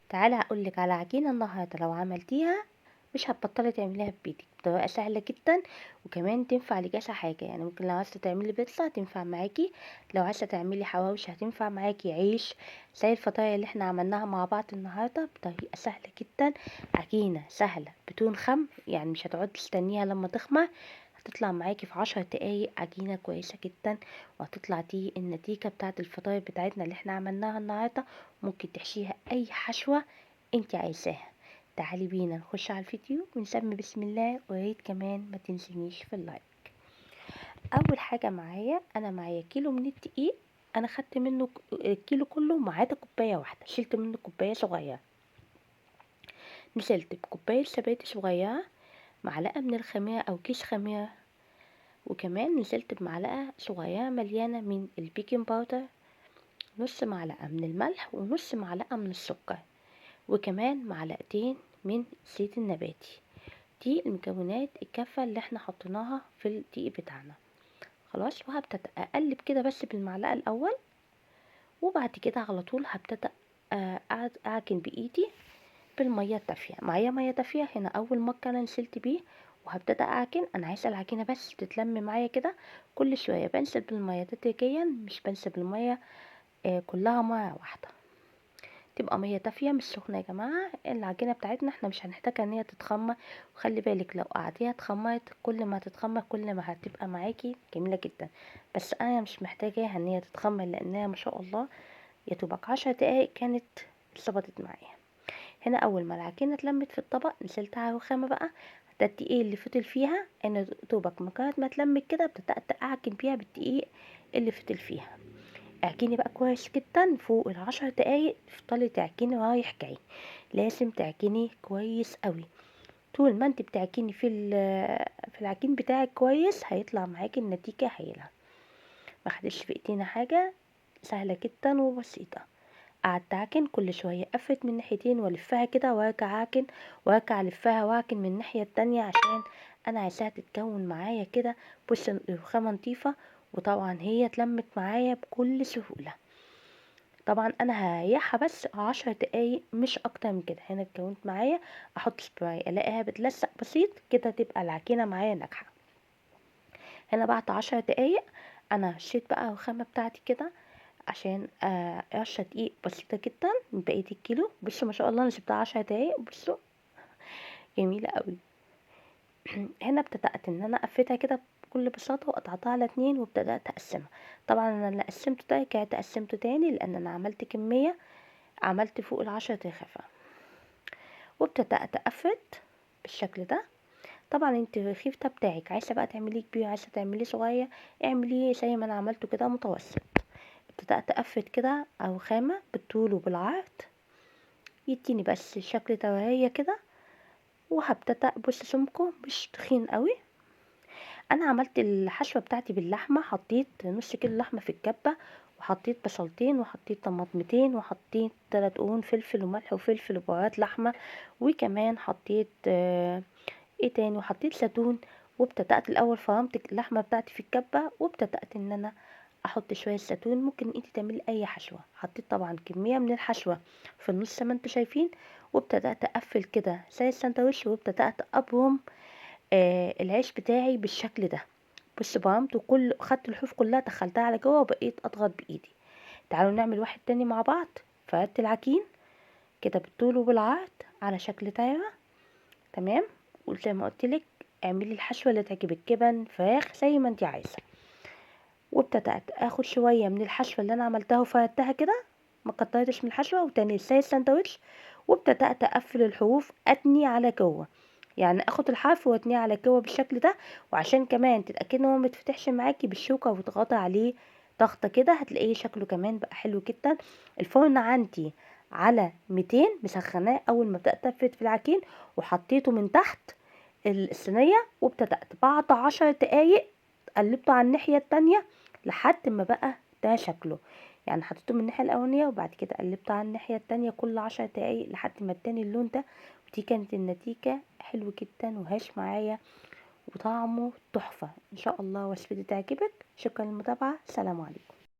تعالي هقولك على عجينة النهاردة لو عملتيها مش هتبطلي تعمليها في بيتك بطريقة سهلة جدا، وكمان تنفع لكذا حاجة. يعني ممكن لو عايزة تعملي بيتزا هتنفع معاكي، لو عايزة تعملي حواوشي هتنفع معاكي، عيش زي الفطاير اللي احنا عملناها مع بعض النهاردة بطريقة سهلة جدا. عجينة سهلة بدون خم، يعني مش هتقعدي تستنيها لما تخمر، هتطلع معاكي في 10 دقايق عجينة كويسة جدا، وهتطلع دي النتيجة بتاعت الفطاير بتاعتنا اللي احنا عملناها النهاردة. ممكن تحشيها اي حشوة انت عايزاها. تعالي بينا نخش على الفيديو ونسمي بسم الله، وياريت كمان ما تنسينيش في اللايك. اول حاجة معايا، انا معايا كيلو من الدقيق، انا خدت منه الكيلو كله ما عدا كوباية واحدة، شلت منه كوباية صغيرة. نزلت بكوباية زبادي صغيرة، معلقة من الخميرة او كيس خميرة، وكمان نزلت بمعلقة صغيرة مليانة من البيكنج باودر، نص معلقة من الملح ونص معلقة من السكر، وكمان معلقتين من زيت النباتي. دي المكونات الكافة اللي احنا حطيناها في الدقيق بتاعنا. خلاص، وهبتدأ اقلب كده بس بالمعلقة الاول، وبعد كده على طول هبتدأ اعجن بايدي بالمية الدافية. معايا مية دافية هنا اول مكة انا نزلت بيه، وهبتدأ اعجن. انا عايزة العجينة بس تتلم معايا كده، كل شوية بنزل بالمية تدريجيا، مش بنزل بالمية كلها مرة واحدة، تبقى مية دافية مش سخنة. يا جماعة العجينة بتاعتنا احنا مش هنحتاجها ان هي تتخمر، وخلي بالك لو قعدتيها اتخمرت كل ما تتخمر كل ما هتبقى معاكي جميلة جدا، بس انا مش محتاجاها ان هي تتخمر لانها ما شاء الله يا دوبك 10 دقايق كانت ظبطت معايا. هنا اول ما العجينة اتلمت في الطبق نزلت على الرخامة بقى، ده الدقيق اللي فضل فيها انا دوبك مجرد ما اتلمت كده بدأت اعجن بيها بالدقيق اللي فضل فيها. اعجني بقى كويس جدا فوق ال10 دقايق، تفضلي تعجني رايح جاي، لازم تعجني كويس قوي. طول ما انت بتعجني في العجين بتاعك كويس هيطلع معاكي النتيجة هايلة. ما خدتش في ايدينا حاجة، سهلة جدا وبسيطة. قعدت اعجن كل شوية، افرد من ناحيتين والفها كده وارجع اعجن، وارجع الفها واعجن من الناحية التانية عشان انا عايزاها تتكون معايا كده. بص الرخامة نضيفة، وطبعا هي اتلمت معايا بكل سهولة. طبعا انا هريحها بس 10 دقايق مش اكتر من كده. هنا اتكونت معايا، احط سبراي الاقيها بتلزق بسيط كده، تبقى العجينه معايا ناجحه. هنا بعد 10 دقايق انا هشيت بقى الرخامه بتاعتي كده عشان رشه دقيق بسيطه جدا من بقيه الكيلو. بصوا ما شاء الله انا سبتها 10 دقايق، بصوا جميله قوي. هنا ابتدأت ان انا افردها كده بكل بساطة، وقطعتها على 2 وابتدأت اقسمها. طبعا انا اللي قسمته ده رجعت قسمته تاني لان انا عملت كمية، عملت فوق ال10 رغيفة، وابتدأت افرد بالشكل ده. طبعا انت الرغيف ده بتاعك، عايزة بقى تعمليه كبير عايزة تعمليه صغير، اعمليه زي ما انا عملته كده متوسط. ابتدأت افرد كده رخامة بالطول وبالعرض، يديني بس شكل دوائرية كده. وهبتدأ بص سمكه مش تخين قوي. انا عملت الحشوه بتاعتي باللحمه، حطيت نص كيلو لحمه في الكبه، وحطيت بصلتين وحطيت طماطمتين وحطيت 3 قرون فلفل وملح وفلفل وبهارات لحمه، وكمان حطيت ايه تاني، وحطيت زيتون. وابتدأت الاول فرمت اللحمه بتاعتي في الكبه، وابتدأت ان انا احط شويه زيتون. ممكن انت تعملي اي حشوه، حطيت طبعا كميه من الحشوه في النص زي ما انتوا شايفين، وابتدأت اقفل كده زي الساندوتش، وابتدأت ابرم العيش بتاعي بالشكل ده. بص برمت وكل خدت الحروف كلها دخلتها على جوه، وبقيت اضغط بايدي. تعالوا نعمل واحد تاني مع بعض. فردت العجين كده بالطول وبالعرض على شكل دايره، تمام. وزي ما قلتلك اعملي الحشوه اللي تعجبك، جبن فراخ زي ما انت عايزه. وابتدأت اخد شويه من الحشوه اللي انا عملتها وفردتها كده، ما كترتش من الحشوه، وتاني زي الساندوتش. وابتدأت اقفل الحروف اتني على جوه، يعني اخد الحرف واتنيه على جوه بالشكل ده. وعشان كمان تتاكدي ان هو متفتحش معاكي بالشوكه وتضغطي عليه ضغطه كده، هتلاقيه شكله كمان بقى حلو جدا. الفرن عندي على 200 مسخناه اول ما بدات افرد في العجين، وحطيته من تحت الصينيه. وابتدات بعد 10 دقايق قلبته على الناحيه التانية لحد ما بقى ده شكله. يعني حطيته من الناحيه الاولانيه وبعد كده قلبته على الناحيه التانية كل 10 دقايق لحد ما اداني اللون ده. ودي كانت النتيجة حلو جدا وهاش معايا، وطعمه تحفة ان شاء الله. وصفتي تعجبك. شكرا للمتابعة، سلام عليكم.